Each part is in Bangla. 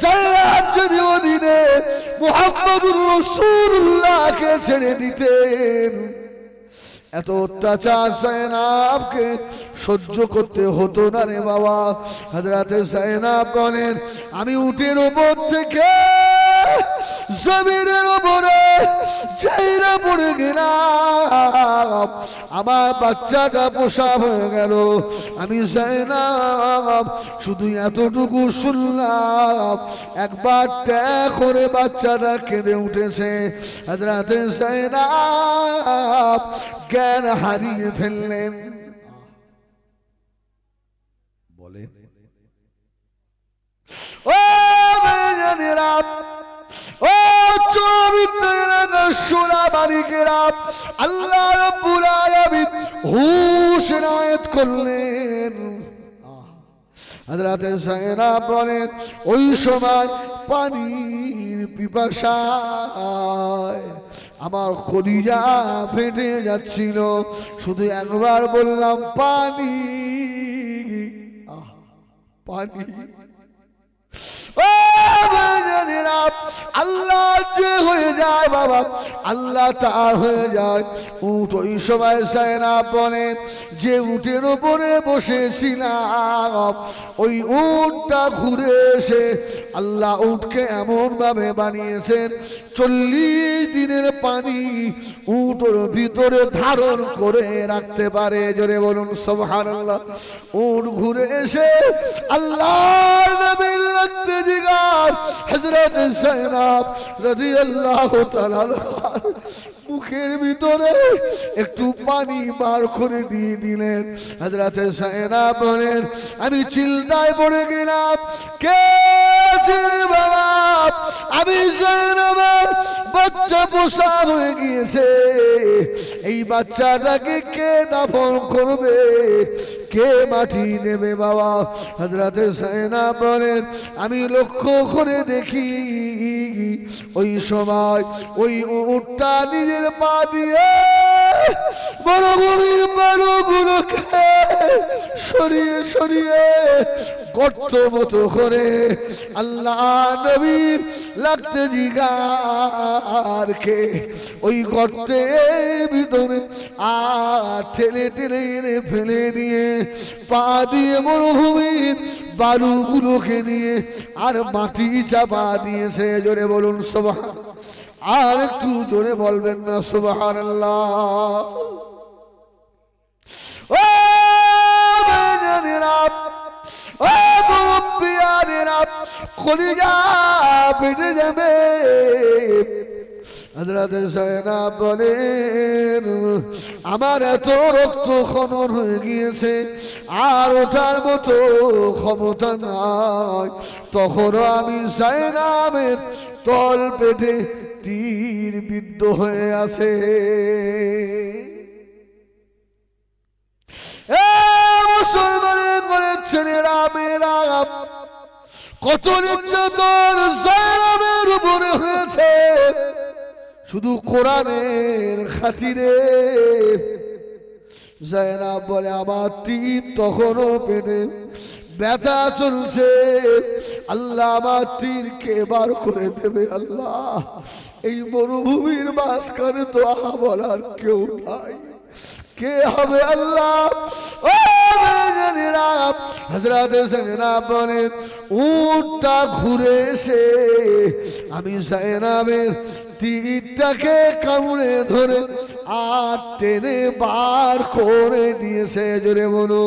জায়নাব যদি ওদিনে মুহাম্মদুর রাসূলুল্লাহকে ছেড়ে দিতেন, এত অত্যাচার জায়নাবকে সহ্য করতে হতো না রে বাবা। হযরতে জায়নাব বলেন, আমি উটের উপর থেকে জমিনের উপরে যাইরা পড়ে গেলাম, আমার বাচ্চাটা প্রসব হয়ে গেল। আমি জায়নাব শুধু এতটুকু শুনলাম, একবার ট্যাক করে বাচ্চাটা কেঁদে উঠেছে। হযরতে জায়নাব জ্ঞান হারিয়ে ফেললেন। বলেন ও মেয়েরা, ও আল্লাহ রাব্বুল আলামিন হুশ এনায়েত করলেন। হযরতে জায়নাব বলেন, ওই সময় পানির পিপাসায় আমার কলিজা ফেটে যাচ্ছিল, শুধু একবার বললাম পানি, পানি। আল্লাহ যে হয়ে যায় বাবা, আল্লাহ তার হয়ে যায়। উট ওই সময় জায়নাব বলেন, যে উটের উপরে বসেছিলাম ওই উটটা ঘুরে এসে আল্লাহ উটকে এমন ভাবে বানিয়েছেন 40 দিনের পানি উটের ভিতরে ধারণ করে রাখতে পারে। জোরে বলুন সুবহানাল্লাহ। উট ঘুরে এসে আল্লাহর নবীর লাগতে জিগার হযরত জায়নাব রাদিয়াল্লাহু তাআলা মুখের ভিতরে একটু পানি বার করে দিয়ে দিলেন। হযরত জায়নাব বলেন, আমি চিন্তায় পড়ে গেলাম, কে ছেড়ে বাবা, আমি জায়নাবের বাচ্চা প্রসব হয়ে গিয়েছে, এই বাচ্চাটাকে কে দাফন করবে, কে মাটি নেবে বাবা। হযরত জায়নাব বলেন, আমি লক্ষ্য করে দেখি ওই সময় ওই উটটা নিজের পা দিয়ে মরুভূমির বালুগুলোকে সরিয়ে সরিয়ে গর্ত মতো করে আল্লাহ নবীর লাগতে জিগারকে ওই গর্তের ভিতরে আর ঠেলে ঠেলে ফেলে নিয়ে পা দিয়ে মরুভূমির বালুগুলোকে নিয়ে আর মাটি চাপা দিয়েছে। জোরে বলুন সুবহান, আর একটু জোরে বলবেন না সুবহানাল্লাহ। ও মেয়েরা, ও মুরব্বিয়ানেরা, কলিজা ফেটে যাবে। হযরত জায়নাব বলেন, আমার এত রক্ত খনন হয়ে গিয়েছে আর ওঠার মতো ক্ষমতা নাই। তখনও আমি জায়নাবের তল পেটে তীর বিদ্ধ হয়ে আছে। মুসলমানের ঘরের ছেলেরা মেয়েরা, কত নির্যাতন জায়নাবের উপরে হয়েছে শুধু কোরআনের খাতিরে। জায়নাব বলে, আমার তীর তখনও পেটে ব্যথা চলছে, আল্লাহ আমার তীরকে বার করে দেবে। আল্লাহ, এই মরুভূমির মাঝখানে তো বলার কেউ নাই, কে হবে আল্লাহ? ও মেয়েরা, হযরত জায়নাব বলেন, উটটা ঘুরে এসে আমি জায়নাবের তীরটাকে কামড়ে ধরে আর টেনে বার করে দিয়েছে। জোরে বলো,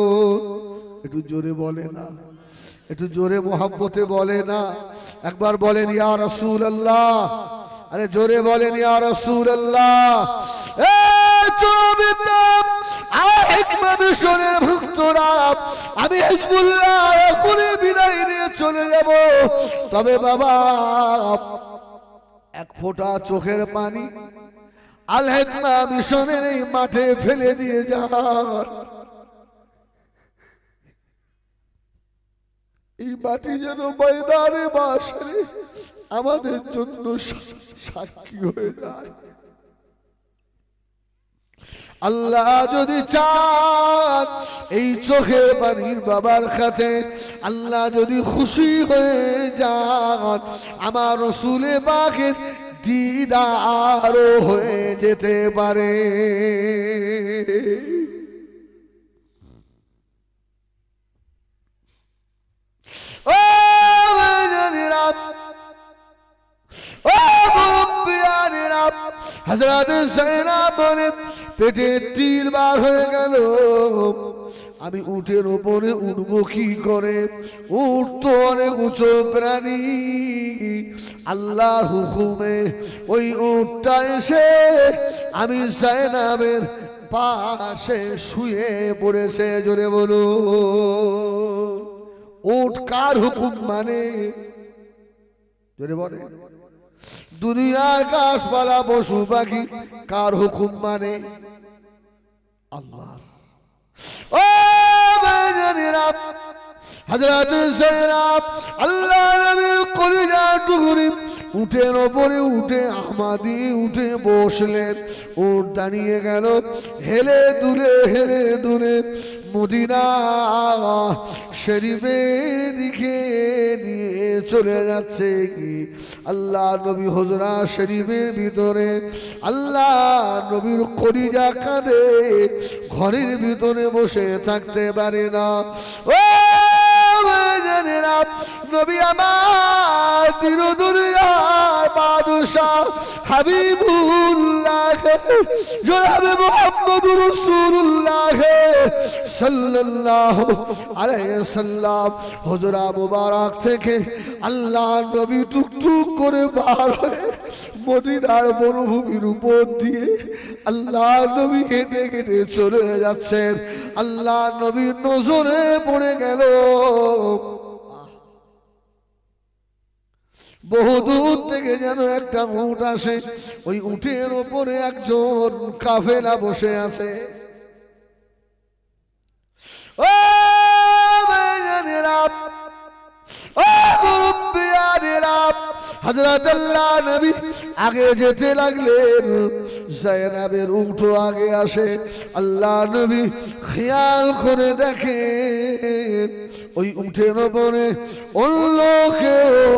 একটু জোরে বলে না, একটু জোরে মোহাব্বতে বলে না। একবার বলেন ইয়া রাসূলুল্লাহ, আরে জোরে বলেন ইয়া রাসূলুল্লাহ। হিকমা মিশনের ভক্তরা, আমি হিজবুল্লাহ এখনই বিদায় নিয়ে চলে যাব, তবে বাবা এক ফোঁটা চোখের পানি আল হিকমা মিশনের এই মাঠে ফেলে দিয়ে যান। এই মাটি যেন ময়দানে মাশরে আমাদের জন্য সাক্ষী হয়ে যায়। আল্লাহ যদি চান এই চোখে পানির বাবার খাতে আল্লাহ যদি খুশি হয়ে যান আমার রাসূলে পাকের দিদারও হয়ে যেতে পারে। ও জানিরা ও মুরব্বিয়ানেরা হযরত যায়েনব বলেন পেটে তীর বার হয়ে গেল আমি উটের উপরে উঠবো কি করে? উট তো অনেক উঁচু প্রাণী, আল্লাহর হুকুমে ওই উটটা এসে আমি যায়েনবের পাশে শুয়ে পড়েছে। জোরে বলো উট কার হুকুম মানে? জোরে বলে দুনিয়ার গাছপালা পশু পাখি কার হুকুম মানে? আল্লাহ। ও ভাইজানেরা হযরত যায়েনব আল্লাহ নবীর কলিজা টুকরি উটের ওপরে উঠে আহমাদি উঠে বসলেন। উট দাঁড়িয়ে গেল হেলে দুলে মদিনা শরীফের দিকে নিয়ে চলে যাচ্ছে। কি আল্লাহ নবী হুজরা শরীফের ভিতরে আল্লাহ নবীর কলিজা কাঁদে, ঘরের ভিতরে বসে থাকতে পারে না। ও ভাইজানেরা নবী আমার দিন দুনিয়ার বাদশাহ হাবিবুল্লাহ জনাবে মুহাম্মদুর রাসূলুল্লাহ সাল্লাল্লাহু আলাইহি ওয়াসাল্লাম হুজরা মুবারক থেকে আল্লাহ নবী টুকটুক করে বার হয়ে মদিনার মরুভূমির উপর দিয়ে আল্লাহ নবী হেঁটে হেঁটে চলে যাচ্ছেন। আল্লাহ নবীর নজরে পড়ে গেল বহুদূর থেকে যেন একটা উট আসে, ওই উটের ওপরে একজন কাফেলা বসে আছে। ও ভাইজানেরা ও মুরব্বিয়ানেরা হযরত আল্লাহ নবী আগে যেতে লাগলেন, যায়েনবের উট আগে আসে। আল্লাহ নবী খেয়াল করে দেখেন ওই উটের উপরে অন্য কেউ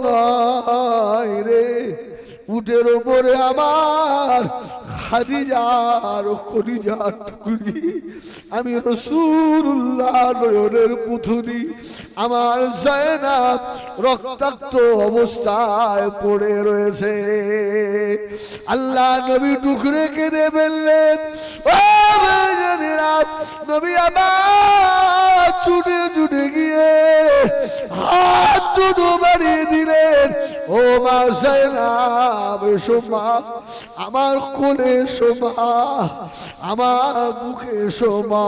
নাই রে, উটের উপরে আমার খাদিজার কলিজার টুকরি আমি রাসূলুল্লাহ নয়নের পুতুলি আমার যায়েনব রক্তাক্ত অবস্থায় পড়ে রয়েছে। আল্লাহ নবী টুকরে কেঁদে ফেললেন। ও ভাইজানেরা নবী আমার ছুটে গিয়ে হাত দুটো বাড়িয়ে দিলেন। ও মা যায়েনব এসো মা, আমার কোলে এসো মা, আমার বুকে এসো মা,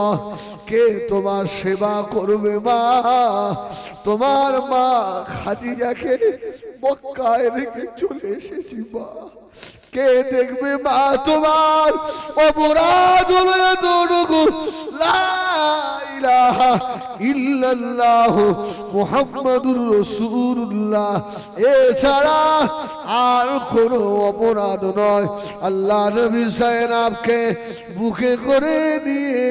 কে তোমার সেবা করবে মা? তোমার মা খাদিজাকে মক্কায় রেখে চলে এসেছি মা, কে দেখবে মা? তোমার অপরাধ হলো এতটুকু, লা ইলাহা ইল্লাল্লাহ মুহাম্মাদুর রাসূলুল্লাহ, এছাড়া আর কোনো অপরাধ নয়। আল্লাহ নবী যায়েনবকে বুকে করে নিয়ে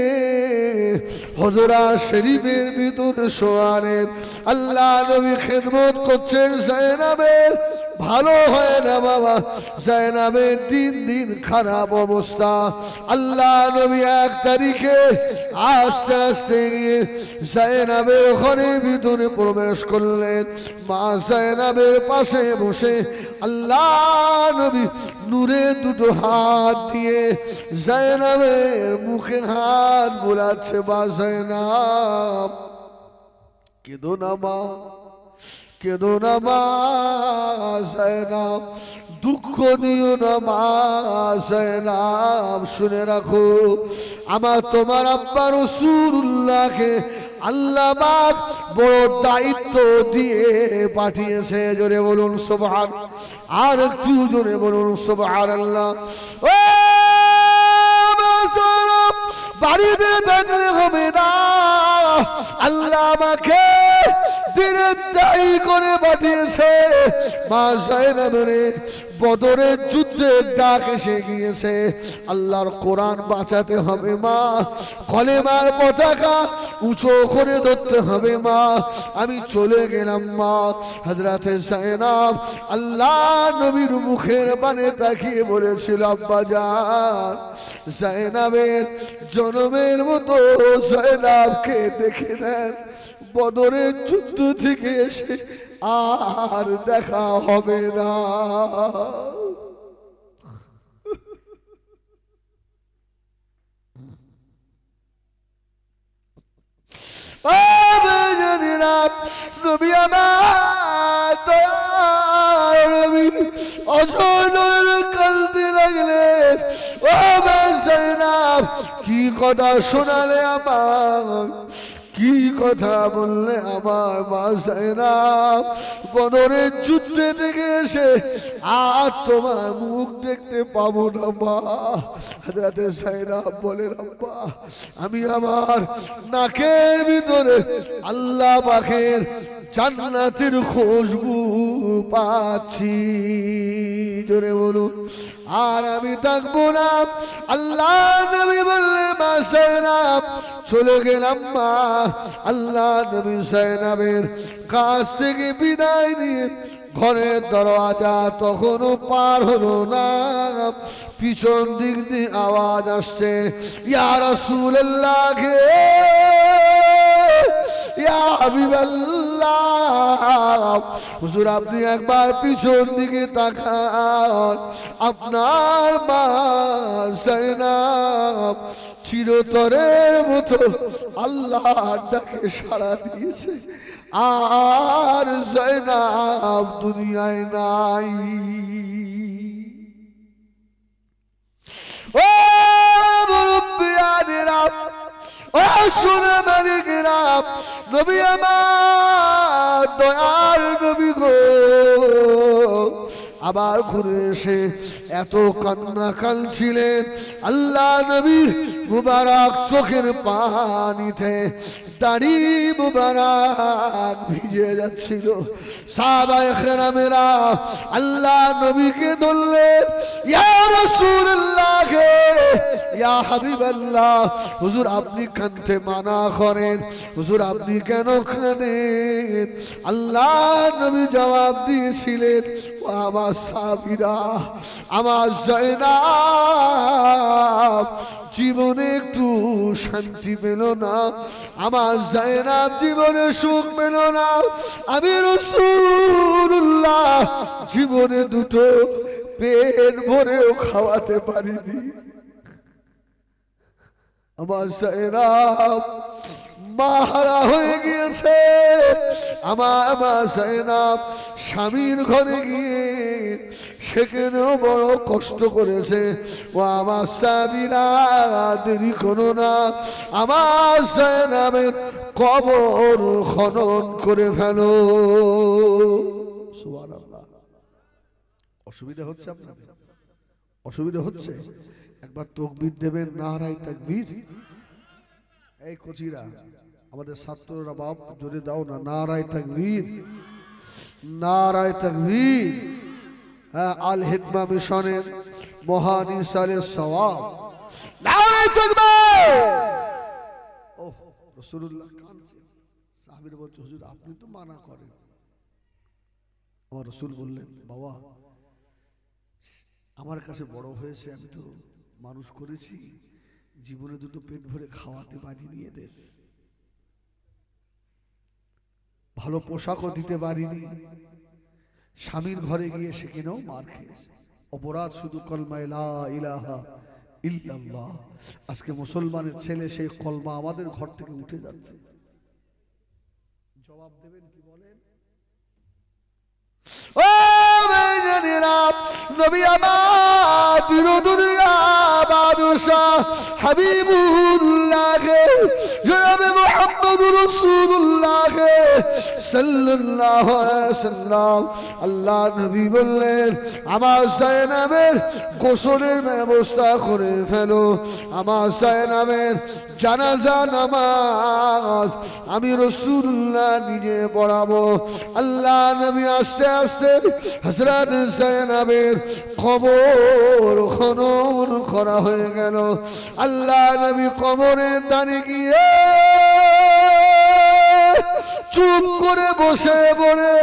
হুজরা শরীফের ভিতরে শোয়ালেন। আল্লাহ নবী খেদমত করছেন যায়েনবের। ভালো হয় না বাবা, যায়েনবের দিন দিন খারাপ অবস্থা। আল্লাহ নবী 1 তারিখে আস্তে আস্তে গিয়ে যায়েনবের ঘরের ভিতরে প্রবেশ করলেন। মা যায়েনবের পাশে বসে আল্লাহ নবী নূরে দুটো হাত দিয়ে যায়েনবের মুখে হাত বোলাচ্ছে। বা যায়েনব কেঁদো না মা, কেঁদো না মা যায়েনব, দুঃখ নিও না মা যায়েনব। শুনে রাখো আমার তোমার আব্বা রাসূলুল্লাহকে আল্লাহ পাক বড় দায়িত্ব দিয়ে পাঠিয়েছে। জোরে বলুন সুবহান, আর একটু জোরে বলুন সুবহানাল্লাহ। ও যায়েনব বাড়িতে থাকলে হবে না, আল্লাহ আমাকে দিনের দায়ী করে পাঠিয়েছে। মা যায়েনবের বদরের যুদ্ধ যুদ্ধের ডাক এসে গিয়েছে, আল্লাহর কোরআন বাঁচাতে হবে মা, কলেমার পতাকা উঁচু করে ধরতে হবে মা। আমি চলে গেলাম মা। হযরতে যায়েনব আল্লাহ নবীর মুখের পানে তাকিয়ে বলেছিল, আব্বা জান, যায়েনবের জনমের মতো যায়েনবকে দেখে নেন, বদরের যুদ্ধ থেকে এসে আর দেখা হবে না। নবী আমার নবী অজয় কাঁদতে লাগলেন। ও যায়েনব, কি কথা শোনালে আমার, কি কথা বললে আমার মা যায়েনব, বদরের যুদ্ধে থেকে এসে আর তোমার মুখ দেখতে পাবো না মা। হযরতে যায়েনব বলেন, আব্বা আমি আমার নাকের ভিতরে আল্লাহ পাকের জান্নাতের খুশবু পাচ্ছি, জোরে বলুন, আর আমি থাকবো না। আল্লাহ নবী বললেন, মা যায়েনব চলে গেলাম মা। আল্লাহ নবী যায়েনবের কাছ থেকে বিদায় নিয়ে ঘরের দরওয়াজা তখনও পার হলো না, পিছন দিক দিয়ে আওয়াজ আসছে, ইয়া রাসূলুল্লাহ, ইয়া হাবিবাল্লাহ, হুজুর আপনি একবার পিছন দিকে তাকান, আপনার মা যায়েনব চিরতরের মতো আল্লাহর ডাকে সাড়া দিয়েছে, আর যায়েনব দুনিয়ায় নাই। ও মুরব্বিয়ানেরা, ও সোনা মালিকেরা, নবী আমার দয়ার নবী গো, আবার ঘুরে এসে এত কান্না কাঁদছিলেন, আল্লাহ নবীর মুবারক চোখের পানিতে দাড়ি মুবারক ভিজে যাচ্ছিল। সাহাবায়ে কেরামেরা আল্লাহ নবীকে ধরলেন, ইয়া রাসূলুল্লাহ, ইয়া হাবিবাল্লাহ, হুজুর আপনি কাঁদতে মানা করেন, হুজুর আপনি কেন কাঁদেন? আল্লাহ নবী জবাব দিয়েছিলেন, ও আমার সাহাবীরা, আমার যায়েনব জীবনে একটু শান্তি পেল না, আমার যায়েনব জীবনে সুখ পেল না, আমি রাসূলুল্লাহ জীবনে দুটো পেট ভরেও খাওয়াতে পারিনি। আমার যায়েনব মাহারা হয়ে গিয়েছে, আমার যায়েনব স্বামীর ঘরে গিয়ে সেখানেও বড় কষ্ট করেছে। ও আমার সাহাবীরা দেরি করো না, আমার যায়েনবের কবর খনন করে ফেলো। সুবহানাল্লাহ। অসুবিধা হচ্ছে আপনাদের? অসুবিধা হচ্ছে? একবার তাকবীর দেবেন, নারায়ে তাকবীর। এই কচিরা আমাদের ছাত্ররা বাপ জোরে দাও না, নারায়ে তাকবীর, নারায়ে তাকবীর। হ্যাঁ, আল হিকমা মিশনের মহান ইরসালের সওয়াব, নারায়ে তাকবীর। ওহ, রাসূলুল্লাহ কাঁদছে, সাহাবীরা বলছে, হুজুর আপনি তো মানা করেন। আমার রাসূল বললেন, বাবা আমার কাছে বড় হয়েছে, আমি তো মানুষ করেছি, জীবনে দুটো পেট ভরে খাওয়াতে পারিনি, এদের ভালো পোশাকও দিতে পারিনি, স্বামীর ঘরে গিয়ে সেখানেও মার খেয়েছে। অপরাধ শুধু কলমা লা ইলাহা ইল্লাল্লাহ। আজকে মুসলমানের ছেলে সেই কলমা আমাদের ঘর থেকে উঠে যাচ্ছে। জবাব দেবেন কি বলেন? ও ভাইজানেরা, নবী আমার দিন দুনিয়া বাদশা হাবিবুল্লাহ জনাবে মুহাম্মদুর রাসূলুল্লাহ সাল্লাল্লাহু আলাইহি ওয়াসাল্লাম আল্লাহ নবী বললেন আমার জায়নাবের গোসলের ব্যবস্থা করে ফেলো আমার জায়নাবের জানাজা নামাজ আমি রাসূলুল্লাহ নিজে পড়াবো আল্লাহ নবী আস্তে আস্তে হযরত জায়নাবের কবর খনন করা হয়ে গেল আল্লাহ নবী কবরের দানে গিয়ে চুপ করে বসে পড়ে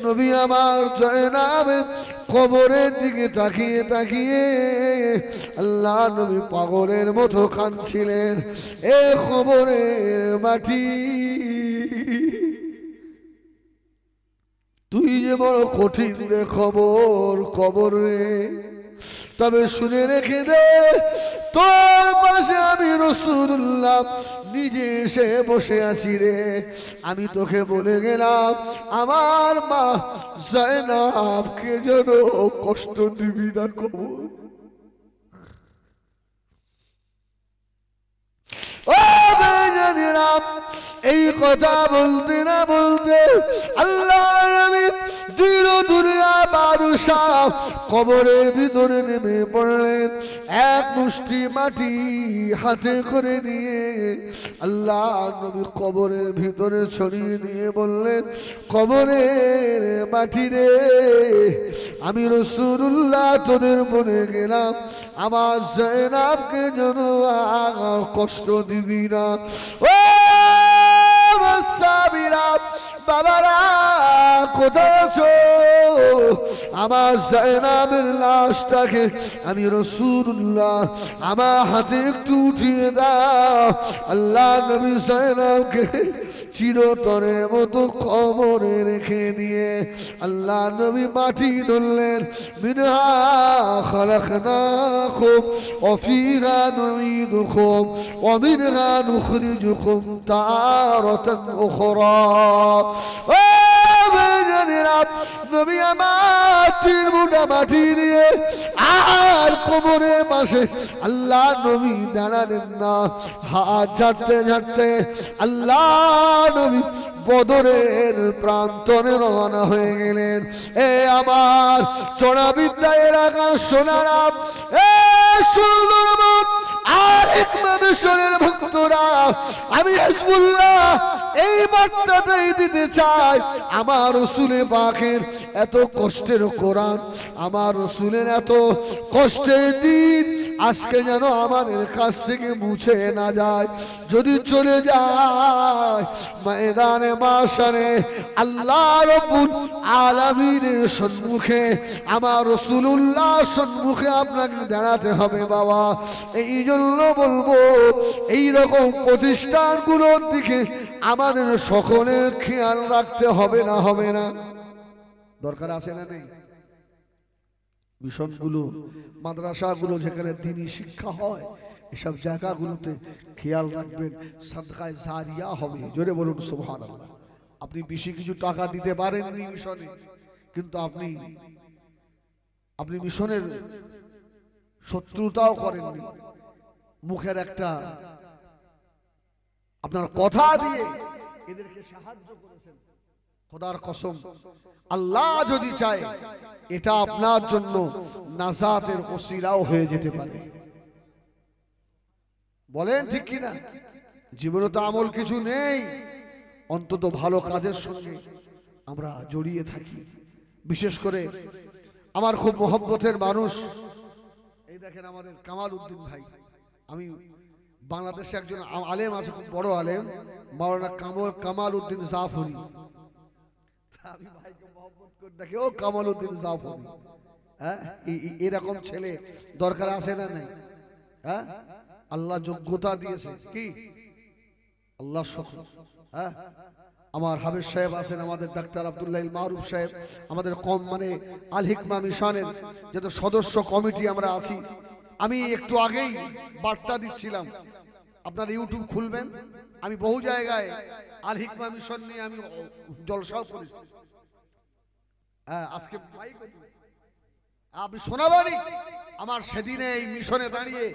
নবী আমার জয়নাবের কবরের দিকে তাকিয়ে তাকিয়ে আল্লাহ নবী পাগলের মতো কাঁদছিলেন এ কবরের মাটি তুই যে বড় কঠিন রে কবর রে তবে শুনে রেখে দে তোর পাশে আমি রাসূলুল্লাহ নিজে এসে বসে আছি রে আমি তোকে বলে গেলাম আমার মা জায়নাবকে যেন কষ্ট দিবি না কবর ও বেজানিরাম এই কথা বলতে না বলতে আল্লাহ নবী দিল দুনিয়া বাদশাহ কবরের ভিতরে নেমে পড়লেন এক মুষ্টি মাটি হাতে করে নিয়ে আল্লাহ নবী কবরের ভিতরে ছড়িয়ে দিয়ে বললেন কবরের মাটি রে আমি রাসূলুল্লাহ তোদের বলে গেলাম আমার জায়নাবকে যেন আর কষ্ট দিবি না ও সাবিরা বাবারা কোথায় আছো আমার জায়নাবের লাশটাকে আমি রাসূলুল্লাহ আমার হাতে একটু উঠিয়ে দাও আল্লাহ নবী জায়নাবকে চিরতরের মতো কবরে রেখে নিয়ে আল্লাহ নবী মাটি ধরলেন মিনহা খালাকনাকুম ওয়া ফিহা নুঈদুকুম ওয়া মিনহা নুখরিজুকুম তারাতান উখরা ও বেজানিরা নবী আমার তিন মুঠা মাটি দিয়ে আর কবরের পাশে আল্লাহ নবী দাঁড়ালেন না হাত ঝাড়তে ঝাড়তে আল্লাহ নবী বদরের প্রান্তরে রওনা হয়ে গেলেন এ আমার চড়াবিদ্যা এলাকার সোনারা এ সুন্দরবন আর মিশরের ভক্তরা আমি হিজবুল্লাহ এই বার্তাটাই দিতে চাই আমার রাসূলের পাকের এত কষ্টের কোরআন আমার রাসূলের এত কষ্টের দিন আজকে যেন আমাদের কাছ থেকে মুছে না যায় যদি চলে যায় ময়দানে মাশারে আল্লাহ রাব্বুল আলামিনের সম্মুখে আমার রাসূলুল্লাহ সম্মুখে আপনাকে দাঁড়াতে হবে বাবা এই জন্য বলবো এই রকম প্রতিষ্ঠানগুলোর দিকে আমাদের সকলের খেয়াল রাখতে হবে না দরকার আছে না নেই মিশনগুলো মাদ্রাসাগুলো যেখানে দ্বীনি শিক্ষা হয় এসব জায়গাগুলোতে খেয়াল রাখবেন সাদকায়ে জারিয়া হবে জোরে বলুন সুবহানাল্লাহ আপনি বেশি কিছু টাকা দিতে পারেননি মিশনে কিন্তু আপনি মিশনের শত্রুতাও করেননি মুখের একটা আপনার কথা দিয়ে এদেরকে সাহায্য করেছেন খোদার কসম আল্লাহ যদি চায় এটা আপনার জন্য নাজাতের ওসিলাও হয়ে যেতে পারে বলেন ঠিক কি না জীবনে তো আমল কিছু নেই অন্তত ভালো কাজের সঙ্গে আমরা জড়িয়ে থাকি বিশেষ করে আমার খুব মহব্বতের মানুষ এই দেখেন আমাদের কামাল উদ্দিন ভাই আমি বাংলাদেশে একজন আলেম আছে খুব বড় আলেম মাওলানা কামাল উদ্দিন জাফরি আমি ভাইকে মহব্বত করে দেখি ও কামাল উদ্দিন জাফরি হ্যাঁ এরকম ছেলে দরকার আছে না নাই হ্যাঁ আল্লাহ যোগ্যতা দিয়েছে কি আল্লাহ শুকর হ্যাঁ আমার হাবিব সাহেব আছেন আমাদের ডাক্তার আব্দুল্লাহ মারুফ সাহেব আমাদের কম মানে আল হিকমা মিশনের যত সদস্য কমিটি আমরা আছি আমি একটু আগেই বার্তা দিচ্ছিলাম আপনারা ইউটিউব খুলবেন আমি বহু জায়গায় আল হিকমা মিশন নিয়ে আমি জলসাও করেছি হ্যাঁ আজকে আপনি শোনাবানি আমার সেদিনে এই মিশনে দাঁড়িয়ে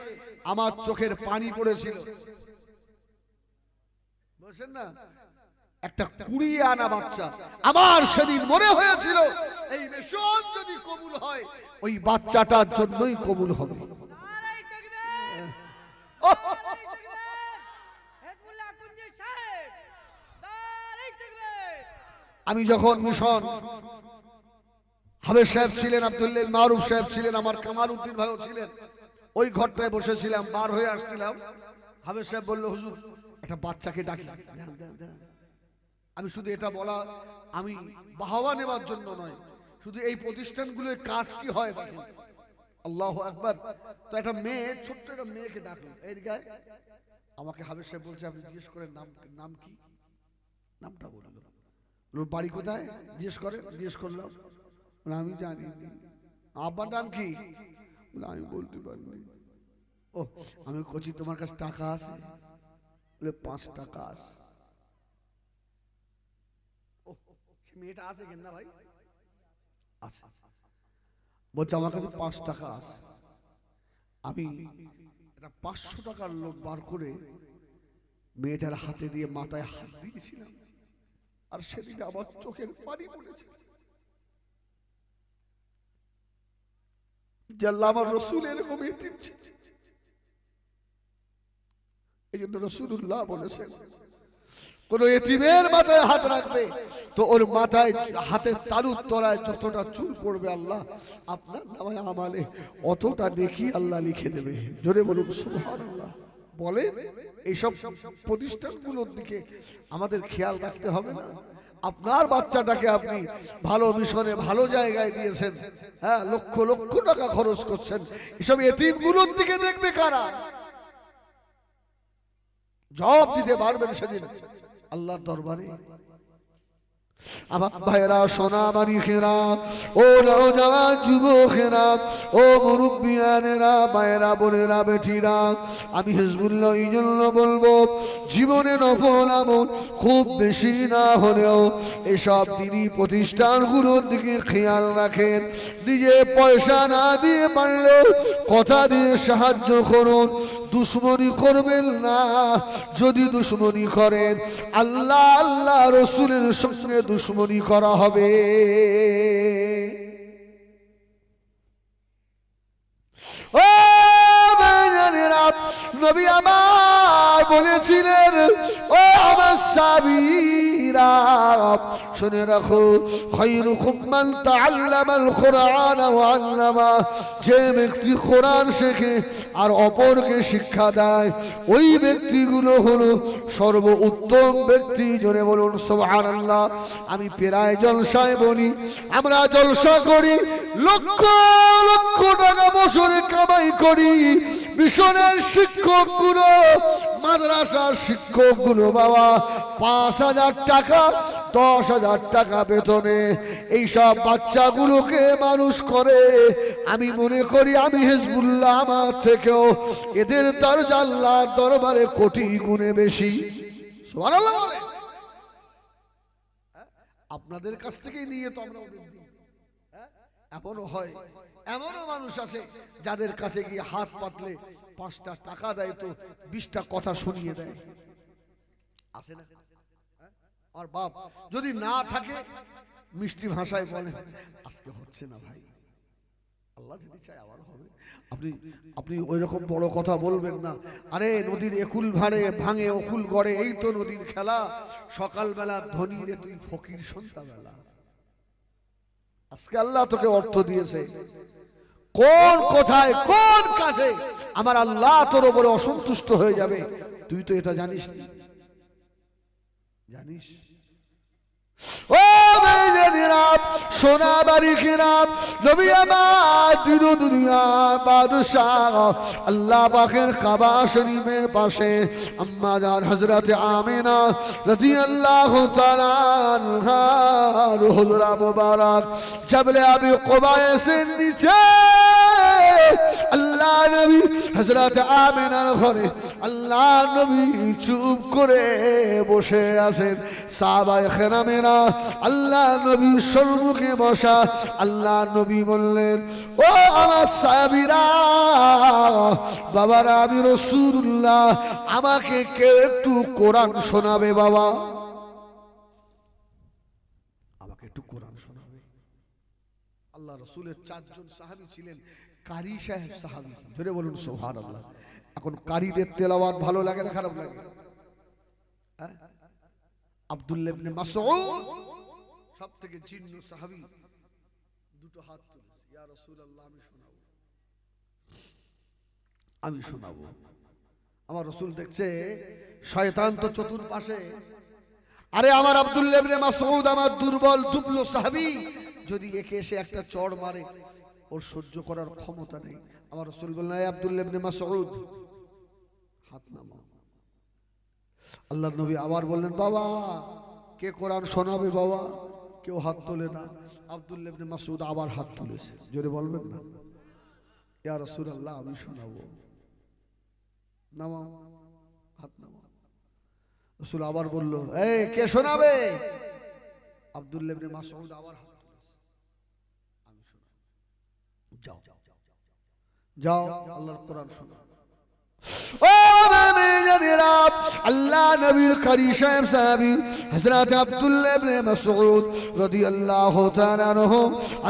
আমার চোখের পানি পড়েছিল বুঝছেন না? একটা 20 আনা বাচ্চা আমার সেদিন মনে হয়েছিল এই মিশন যদি কবুল হয় ওই বাচ্চাটার জন্যই কবুল হবে। আমি যখন মিশন হাবেজ সাহেব ছিলেন, আব্দুল্লাহ মারুফ সাহেব ছিলেন, আমার কামাল উদ্দিন ভাইও ছিলেন, ওই ঘরটায় বসেছিলাম, বার হয়ে আসছিলাম। হাবেজ সাহেব বলল, হুজুর একটা বাচ্চাকে ডাকি। আমি শুধু এটা বলা, আমি বাহবা নেওয়ার জন্য নয়, শুধু এই প্রতিষ্ঠানগুলোর কাজ কি হয় দেখেন। আল্লাহু আকবার। তো একটা মেয়ে, ছোট্ট একটা মেয়েকে ডাকলো, এই গায়ে আমাকে হাবেজ সাহেব বলছে, আপনি জিজ্ঞেস করেন নাম কি? নামটা বললো। বাড়ি কোথায় জিজ্ঞেস করেন। জিজ্ঞেস করলাম, আমি জানি। আব্বার নাম কি? আমি বলতে পারিনি। ও, আমি কচি তোমার কাছে টাকা আছে? 5 টাকা আছে। মেয়েটা আছে কেন না ভাই? আছে। বলছে আমার কাছে 5 টাকা আছে। আমি একটা 500 টাকার নোট বার করে মেয়েটার হাতে দিয়ে মাথায় হাত দিয়েছিলাম, আর সেদিন আমার চোখের পানি পড়েছে যে আল্লাহ আমার রাসূল এরকম এতিম ছিল। এই জন্য রাসূলুল্লাহ বলেছেন, কোন এতিমের মাথায় হাত রাখবে তো ওর মাথায় হাতের তালুর তলায় যতটা চুল পড়বে আল্লাহ আপনার নামে আমালে অতটা নেকি আল্লাহ লিখে দেবে। জোরে বলুন সুবহানাল্লাহ। বলে এইসব প্রতিষ্ঠানগুলোর দিকে আমাদের খেয়াল রাখতে হবে না? আপনার বাচ্চাটাকে আপনি ভালো মিশনে ভালো জায়গায় দিয়েছেন, হ্যাঁ, লক্ষ লক্ষ টাকা খরচ করছেন, এসব এতিমগুলোর দিকে দেখবে কারা? জবাব দিতে পারবেন সেদিন আল্লাহর দরবারে। আমার ভাইরা, সোনা মানিকেরা, ও নওজওয়ান যুবকেরা, ও মুরব্বিয়ানেরা, মায়েরা, বোনেরা, বেটিরা, আমি হিজবুল্লাহ এই জন্য বলবো, জীবনে নফল আমল খুব বেশি না হলেও এসব দিনই প্রতিষ্ঠানগুলোর দিকে খেয়াল রাখেন। নিজে পয়সা না দিয়ে পারলেও কথা দিয়ে সাহায্য করুন। দুশ্মনী করবেন না। যদি দুশ্মনী করেন আল্লাহ আল্লাহ রসুলের সঙ্গে দুশ্মনী করা হবে। ও নবী আমার বলেছিলেন, ও আমার সাহাবীরা শুনে রাখো, খায়রুকুম মান তাআল্লামাল কুরআন ওয়া আল্লামা, যে ব্যক্তি কোরআন শেখে আর অপরকে শিক্ষা দেয় ওই ব্যক্তিগুলো হলো সর্বোত্তম ব্যক্তি। জোরে বলুন সুবহানাল্লাহ। আমি প্রায় জলসায় বলি, আমরা জলসা করি, লক্ষ লক্ষ টাকা বছরে কামাই করি, মিশনের শিক্ষকগুলো, মাদ্রাসার শিক্ষকগুলো বাবা 5,000 টাকা 10,000 টাকা বেতনে এইসব বাচ্চাগুলোকে মানুষ করে। আমি মনে করি আমি হিজবুল্লাহ আমার থেকেও এদের দরজা আল্লাহর দরবারে কোটি গুণে বেশি। সুবহানাল্লাহ। আপনাদের কাছ থেকেই নিয়ে তো আমরা ওদের দিই। এমনও হয়, এমনও মানুষ আছে যাদের কাছে গিয়ে হাত পাতলে 5টা টাকা দেয় তো 20টা কথা শুনিয়ে দেয়। আছে না? আর বাপ যদি না থাকে মিষ্টি ভাষায় বলে, আজকে হচ্ছে না ভাই, আল্লাহ যদি চায় আবার হবে। আপনি ওই রকম বড় কথা বলবেন না। আরে নদীর একুল ভাঙে অকুল গড়ে, এই তো নদীর খেলা। সকালবেলা ধনী রে তুই ফকির সন্ধ্যাবেলা। আজকে আল্লাহ তোকে অর্থ দিয়েছে, কোন কোথায় কোন কাজে আমার আল্লাহ তোর উপরে অসন্তুষ্ট হয়ে যাবে তুই তো এটা জানিস না। জানিস? ও মেয়েরা, সোনা বাড়িরা, নবী আমার দিন দুনিয়া বাদশাহ আল্লাহ পাকের কাবা শরীফের পাশে আম্মা জান হযরত আমিনা রাদিয়াল্লাহু তাআলা আনহার হুজরা মুবারক জবলে আবি কুবাইসের নিচে আল্লাহ নবী হযরত আমিনার ঘরে আল্লাহ নবী চুপ করে বসে আছেন। সাহাবায়ে কেরামেরা আল্লাহ নবীর সম্মুখে বসা। আল্লাহ নবী বললেন, ও আমার সাহাবীরা, বাবারা, আমি রাসূলুল্লাহ, আমাকে কেউ একটু কোরআন শোনাবে বাবা, আমাকে একটু কোরআন শোনাবে। আল্লাহ রাসূলের 4 জন সাহাবী ছিলেন কারি সাহেব সাহাবী, জোরে বলুন সুবহানাল্লাহ। এখন কারিদের তেলাওয়াত ভালো লাগে না খারাপ লাগে? আব্দুল্লাহ ইবনে মাসউদ সবথেকে জিন্ন সাহাবী, দুটো হাত তুলেছে, ইয়া রাসূলুল্লাহ আমি শোনাবো। আমার রাসূল দেখছে শয়তান তো চতুর্পাশে, আরে আমার আব্দুল্লাহ ইবনে মাসউদ আমার দুর্বল দুবলো সাহাবী, যদি একে এসে একটা চড় মারে ওর সহ্য করার ক্ষমতা নেই। আমার রাসূল বললেন, এই আব্দুল্লাহ ইবনে মাসউদ হাত নামাও। আল্লাহর নবী আবার বললেন, বাবা কে কোরআন শোনাবে বাবা? কেউ হাত তোলে না। আব্দুল্লাহ ইবনে মাসউদ আবার হাত তুলেছে, জোরে বলবেন না, ইয়া রাসূলুল্লাহ আমি শোনাবো। নামাও, হাত নামাও। রাসূল আবার বলল, এই কে শোনাবে? আব্দুল্লাহ ইবনে মাসউদ আবার হাত তুলেছে, আমি শোনাবো। যাও যাও আল্লাহর কোরআন শোনাও। ও মেয়েরা, আল্লাহ নবীর কারি সাহেব সাহাবী হযরত আব্দুল্লাহ ইবনে মাসউদ রাদিয়াল্লাহু তাআলা আনহু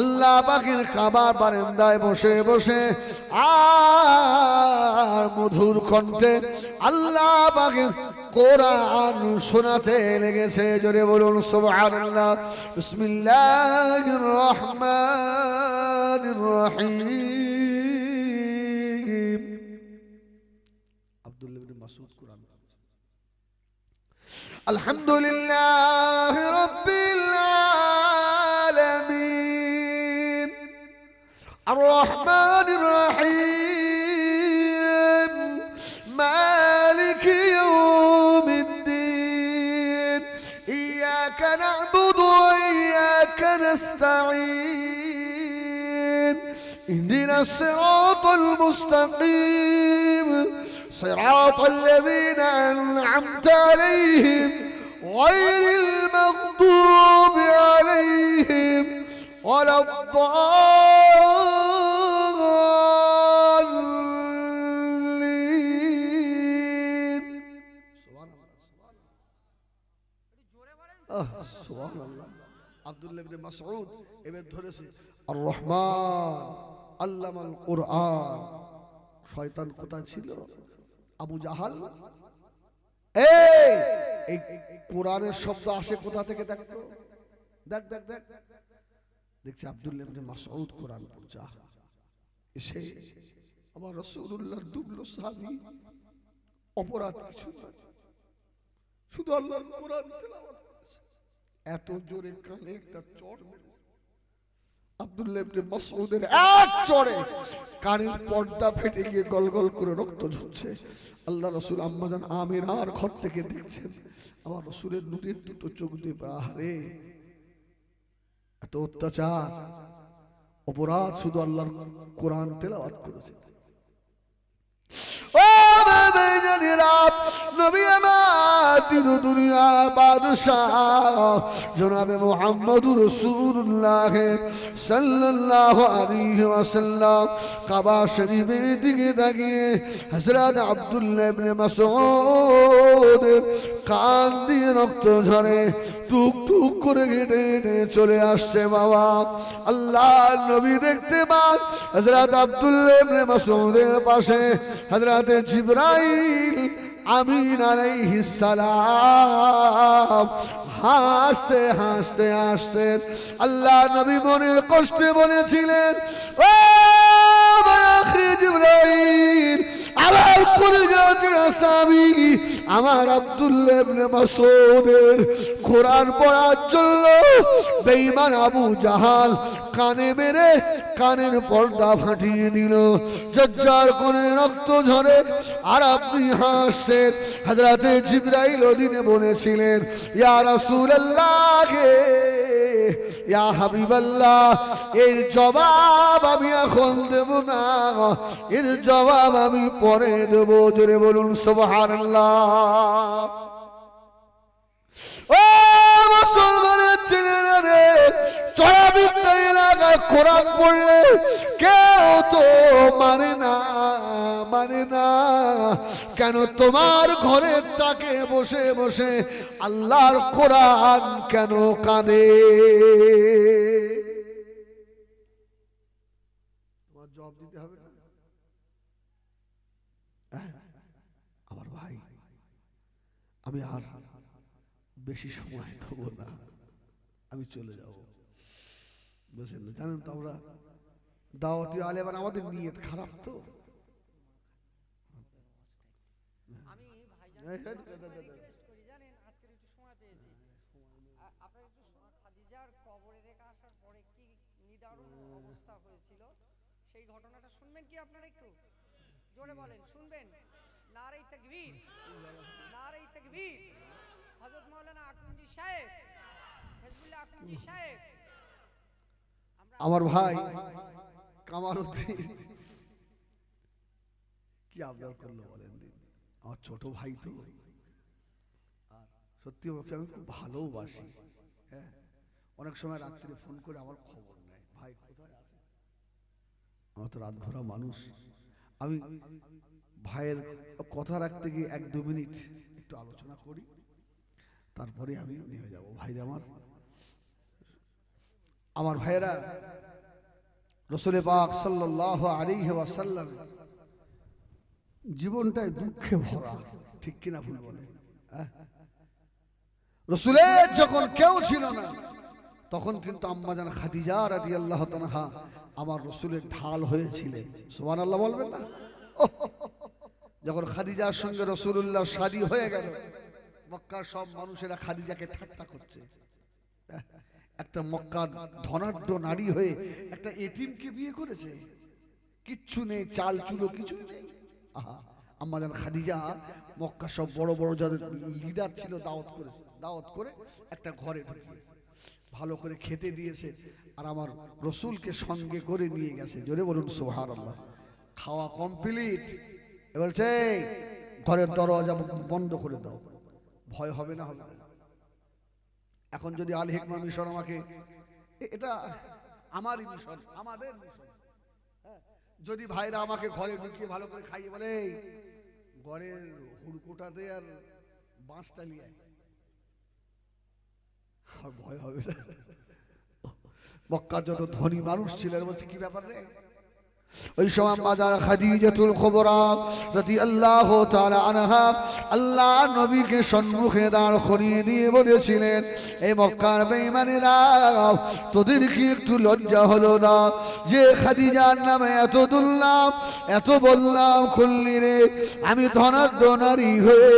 আল্লাহ পাকের কাবার বারান্দায় বসে বসে আর মধুর কণ্ঠে আল্লাহ পাকের কোরআন শোনাতে লেগেছে। জোরে বলুন সুবহানাল্লাহ। বিসমিল্লাহির রহমানির রহিম। আব্দুল্লাহ ইবনে মাসউদ কোরআন। আলহামদুলিল্লাহি রাব্বিল আলামিন আর রহমানির রহিম মালিকি ইয়াউমিদ্দিন ইয়াকা না'বুদু ওয়া ইয়াকা নাস্তাঈন ইহদিনাস সিরাতাল মুস্তাকিম صراط الذين أنعمت عليهم غير المغضوب عليهم ولا الضالين. سبحان الله. আব্দুল্লাহ ইবনে মাসউদ এবার ধরেছে আর রহমান আল্লামাল কোরআন। শয়তান কোথায় ছিল? আবু জাহাল। এই কোরআনের শব্দ আসে কোথা থেকে? দেখতো, দেখ দেখ দেখ, দেখছি আব্দুল্লাহ ইবনে মাসউদ কোরআন পড়ছে। এসে আমার রাসূলুল্লাহর দুবলো সাহাবী, অপরাধ কিছু না, শুধু আল্লাহর কোরআন তেলাওয়াত করছে। এত জোরে কানে একটা চড় মেরেছে। আব্দুল্লাহ ইবনে মাসউদের এক চড়ে কানের পর্দা ফেটে গিয়ে গলগল করে রক্ত ঝরছে। আল্লাহ রাসূল আম্মাজান আমিনার ঘর থেকে দেখছেন। আমার রাসূলের নূরের দুটো চোখ দিয়ে, আহারে এত অত্যাচার অপরাধ, শুধু আল্লাহর কোরআন তেলাওয়াত করেছে। ও মেয়েরা, নবী আমার দিন দুনিয়ার বাদশাহ জনাবে মুহাম্মদুর রাসূলুল্লাহ সাল্লাল্লাহু আলাইহি ওয়াসাল্লাম কাবা শরীফের দিকে তাকিয়ে হযরত আব্দুল্লাহ ইবনে মাসউদ কান দিয়ে রক্ত ঝরে টুক টুক করে হেঁটে হেঁটে চলে আসছে। বাবা আল্লাহ নবী দেখতে পান হযরত আব্দুল্লাহ ইবনে মাসউদের পাশে হযরত জিবরাইল আমিন আলাইহিস সালাম হাসতে হাসতে আসছেন। আল্লাহ নবী মনের কষ্টে বলেছিলেন, ও জিবরাইল, আমার কলিজার সাহাবী আমার আব্দুল্লাহ ইবনে মাসউদের কোরআন পড়ার জন্য বেঈমান আবু জাহাল কানে মেরে কানের পর্দা ফাটিয়ে দিল, জজ্জার কোণে রক্ত ঝরে, আর আপনি হাসছেন। হযরতে জিবরাইল ওদিনে বলেছিলেন, ইয়া রাসূলুল্লাহ, ইয়া হাবিবাল্লাহ, এর জবাব আমি এখন দেব না, এর জবাব আমি পরে দেব। জোরে বলুন সুবহানাল্লাহ। ও মুসলমানের ছেলেরা রে, চড়াবিদ্যা এলাকায় কোরআন পড়লে কেউ তো মানে না, মানে না। কেন তোমার ঘরের তাকে বসে বসে আল্লাহর কোরআন কেন কাঁদে? তোমার জবাব দিতে হবে না। আমার ভাই, আমি আর বেশি সময় দেবো না, আমি চলে যাব। বুঝলেন? জানেন তো আমরা দাওয়াতি আলেম, আমাদের নিয়ত খারাপ তো। আমি ভাইজান রিকোয়েস্ট করি, জানেন আজকে একটু সময় পেয়েছি, আপনার একটু খাদিজার কবরে রেখে আসার পরে কি নিদারুণ অবস্থা হয়েছিল সেই ঘটনাটা শুনবেন কি আপনারা? একটু জোরে বলেন, শুনবেন? নারে তাকবীর, নারে তাকবীর। হযরত মাওলানা আকমজি সাহেব, হিজবুল্লাহ আকমজি সাহেব। আমার ভাই কামালউদ্দিন কি আবদার করলো বলেন দিন, আমার ছোট ভাই তো, আর সত্যি ওকে আমি খুব ভালোবাসি। হ্যাঁ, অনেক সময় রাত্রে ফোন করে আমার খবর নেয়, ভাই কোথায় আছে? আমার তো রাত ভরা মানুষ। আমি ভাইয়ের কথা রাখতে গিয়ে 1-2 মিনিট একটু আলোচনা করি, তারপরে আমি নেমে যাব। ভাই আমার ভাইয়েরা, রাসূল পাক সাল্লাল্লাহু আলাইহি ওয়াসাল্লাম জীবনটাই দুঃখে ভরা, ঠিক কিনা ভুল বলেন? রাসূলের যখন কেউ ছিল না, তখন কিন্তু আম্মাজান খাদিজা রাদিয়াল্লাহু তাআলা আমার রাসূলের ঢাল হয়েছিলেন। সুবহানাল্লাহ বলবেন না? যখন খাদিজার সঙ্গে রাসূলুল্লাহ শাদী হয়ে গেল, মক্কার সব মানুষেরা খাদিজাকে ঠাট্টা করছে। একটা মক্কার ধনাঢ্য নারী হয়ে একটা এতিমকে বিয়ে করেছে, কিচ্ছু নেই, চাল চুলো কিছুই নেই। আহা, আম্মাজান খাদিজা মক্কা সব বড় বড় যাদের লিডার ছিল দাওয়াত করে একটা ঘরে ঢুকিয়েছে, ভালো করে খেতে দিয়েছে, আর আমার রসুলকে সঙ্গে করে নিয়ে গেছে। জোরে বলুন সুবহানাল্লাহ। খাওয়া কমপ্লিট, বলছে ঘরের দরজা বন্ধ করে দাও, ভয় হবে না? হবে না? এখন যদি আল হিকমা মিশন আমাকে, এটা আমারই মিশন, আমাদের মিশন, যদি ভাইরা আমাকে ঘরে ঢুকিয়ে ভালো করে খাইয়ে বলে ঘরের হুড়কোটাতে আর বাঁশটা নিয়ে আর ভয় হবে না? মক্কার যত ধনী মানুষ ছিলেন বলছে কি ব্যাপার রে? ওই সময় মাজার খাদিজাতুল কুবরা রাদিয়াল্লাহু তাআলা আনহা আল্লাহ নবীকে সম্মুখে দাঁড় করিয়ে দিয়ে বলেছিলেন, এই মক্কার বেঈমানেরা, তোদের কি একটু লজ্জা হলো না যে খাদিজার নামে এত দুললাম, এত বললাম খুললি রে, আমি ধনাঢ্য নারী হয়ে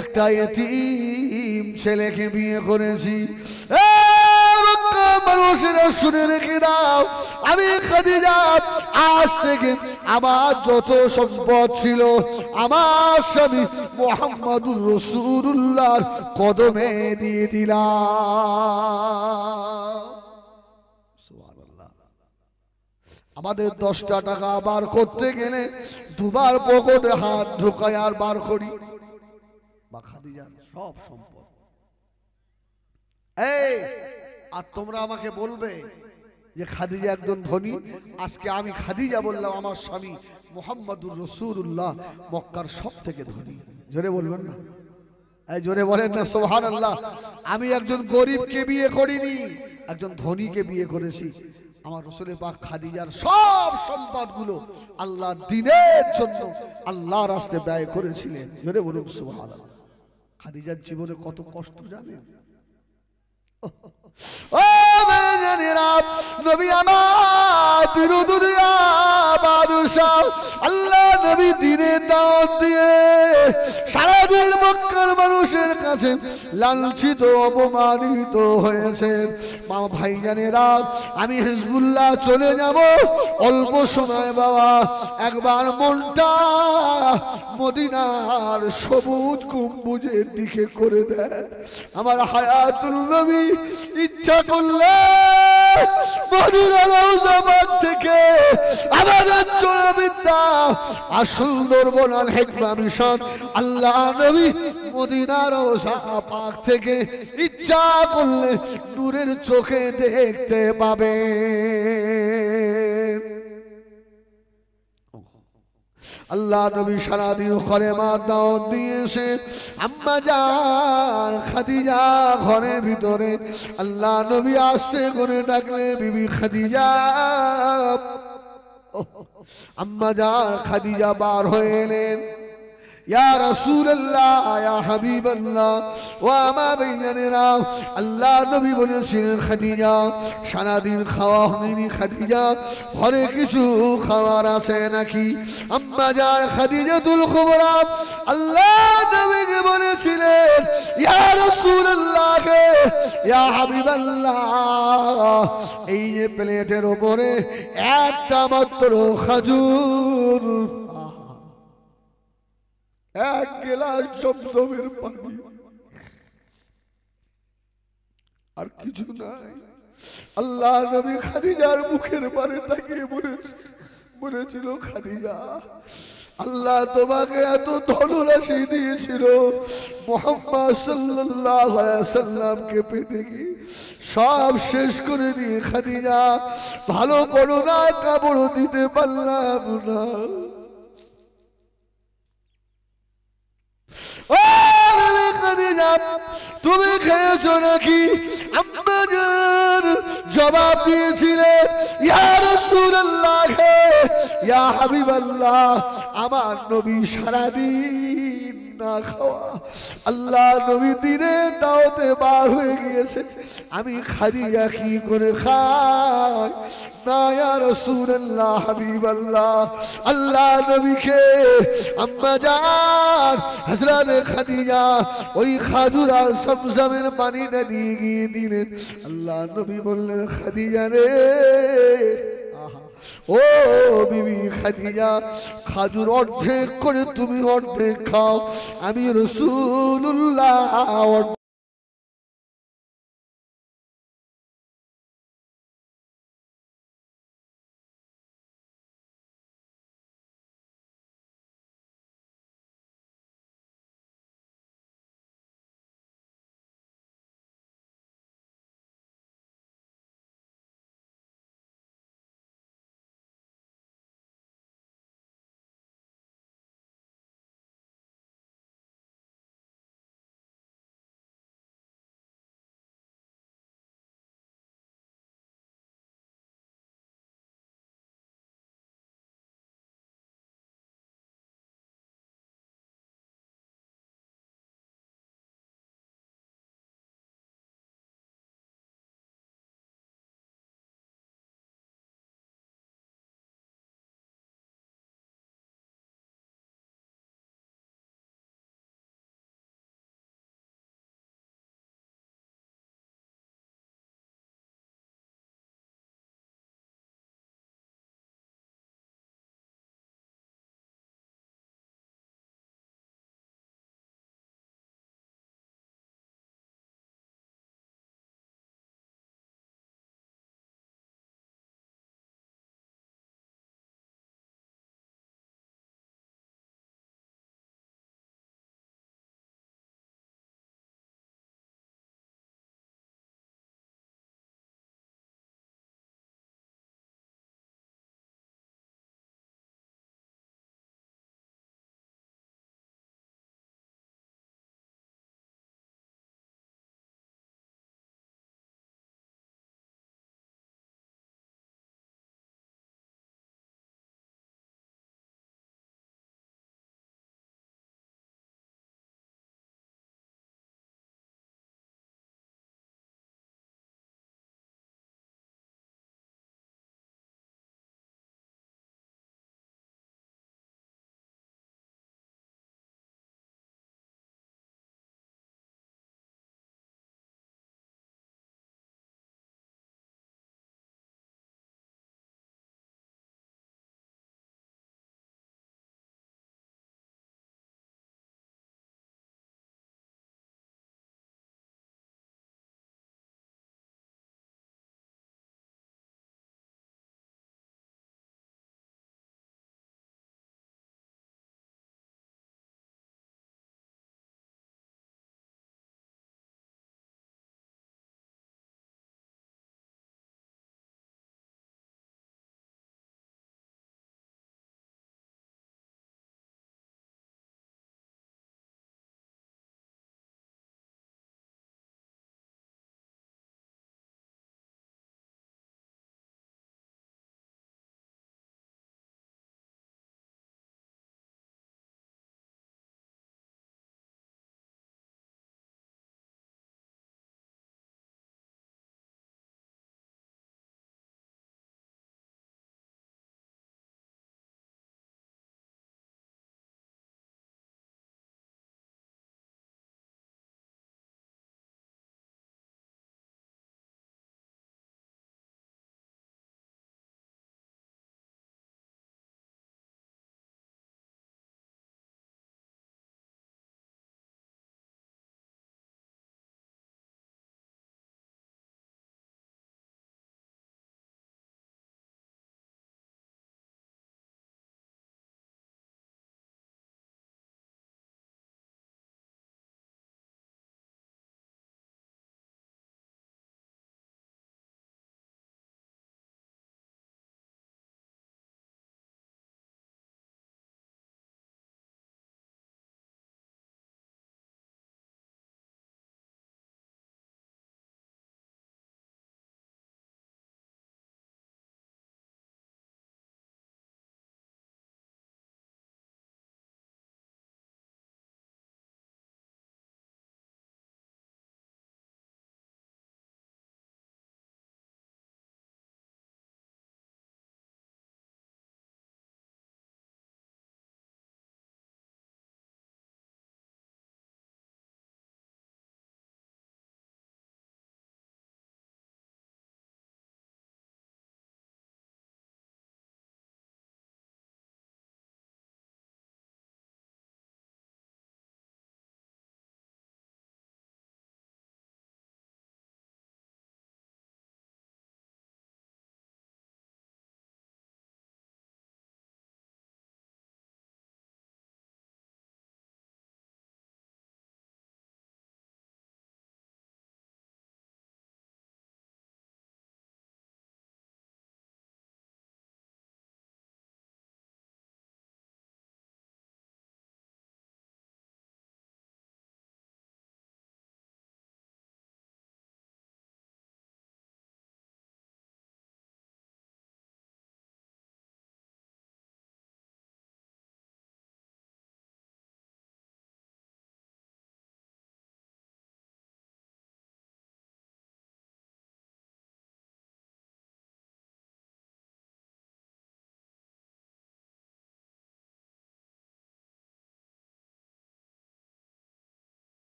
একটা এতিম ছেলেকে বিয়ে করেছি। মানুষেরা শুনে রেখে দাও, আমি খাদিজা আজ থেকে আমার যত সম্পদ ছিল আমার স্বামী মুহাম্মদুর রাসূলুল্লাহর কদমে দিয়ে দিলাম। সুবহানাল্লাহ। আমাদের 10টা টাকা বার করতে গেলে দুবার পকেটে হাত ঢোকায় আর বার করি, বা খাদিজার সব সম্পদ। এই আর তোমরা আমাকে বলবে যে খাদিজা একজন ধনী, আজকে আমি খাদিজা বললাম আমার স্বামী মুহাম্মদুর রাসূলুল্লাহ মক্কার সবথেকে ধনী। জোরে বলবেন না? এই জোরে বলেন না সুবহানাল্লাহ। আমি একজন গরিবকে বিয়ে করিনি, একজন ধনীকে বিয়ে করেছি। আমার রাসূল পাক খাদিজার সব সম্পদগুলো আল্লাহর দ্বীনের জন্য আল্লাহর রাস্তায় ব্যয় করেছিলেন। জোরে বলুন সুবহানাল্লাহ। খাদিজার জীবনে কত কষ্ট জানেন? ও বেজানেরা, নবী আমার দুরুদ দুনিয়া বাদু মাদ্রাসা আল্লাহ নবী দিনে দাওয়াত দিয়ে সারাদিন মক্কার মানুষের কাছে লাঞ্ছিত অপমানিত হয়েছে। মা ভাইজানেরা, আমি হিজবুল্লাহ চলে যাব অল্প সময় বাবা, একবার মনটা মদিনার সবুজ গম্বুজের দিকে করে দেয়। আমার হায়াতুল নবী ইচ্ছা করলে মদিনার রওজাবাগ থেকে আমাদের চোরাবিদ্যা আর সুন্দরবন আল হিকমা মিশন আল্লাহ নবী মদিনার রওজাবাগ থেকে ইচ্ছা করলে নূরের চোখে দেখতে পাবে। আল্লাহ নবী সারাদিন খরেমা দাওয়াত দিয়েছে। আম্মা জান খাদিজা ঘরের ভিতরে আল্লাহ নবী আস্তে করে ডাকলে বিবি খাদিজা। আম্মা জান খাদিজা বার হয়ে এলেন। ইয়া রাসূলুল্লাহ, ইয়া হাবিবাল্লাহ, ও আমার ভাইজানেরা, আল্লাহ নবী বলেছিলেন খাদিজা সারাদিন খাওয়া হয়নি, খাদিজা ঘরে কিছু খাবার আছে নাকি? আম্মা জান খাদিজাতুল কুবরা আল্লাহ নবীকে বলেছিলেন, ইয়া রাসূলুল্লাহ, ইয়া হাবিবাল্লাহ, এই যে প্লেটের উপরে একটা মাত্র খাজুর, এক গ্লাস জমজমের পানি, আর কিছু নাই। আল্লাহ নবী খাদিজার মুখের পানে তাকিয়ে বলেছিল, খাদিজা, আল্লাহ তোমাকে এত ধনরাশি দিয়েছিল, মুহাম্মদ সাল্লাল্লাহু আলাইহি ওয়াসাল্লামকে পেতে গিয়ে সব শেষ করে দিয়ে খাদিজা ভালো করো না, কাপড় দিতে পারলাম না। ও বিবি খাদিজা, তুমি খেয়েছো নাকি? আম্মা জান জবাব দিয়েছিলেন, ইয়া রাসূলুল্লাহ, ইয়া হাবিবাল্লাহ, আমার নবী সারাদিন না খাওয়া, আল্লাহ নবী দিনে দাওয়াতে বার হয়ে গিয়েছে, আমি খাদিজা কি করে খাই না? ইয়া রাসূলুল্লাহ, হাবিবাল্লাহ, আল্লাহ নবীকে আম্মা জান হযরত খাদিজা ওই খাজুর আর জমজমের পানিটা নিয়ে গিয়ে দিলেন। আল্লাহ নবী বললেন, খাদিজা রে, ও বিবি খাদিজা, খাজুর অর্ধেক করে তুমি অর্ধেক খাও, আমি রাসূলুল্লাহ অর্ধেক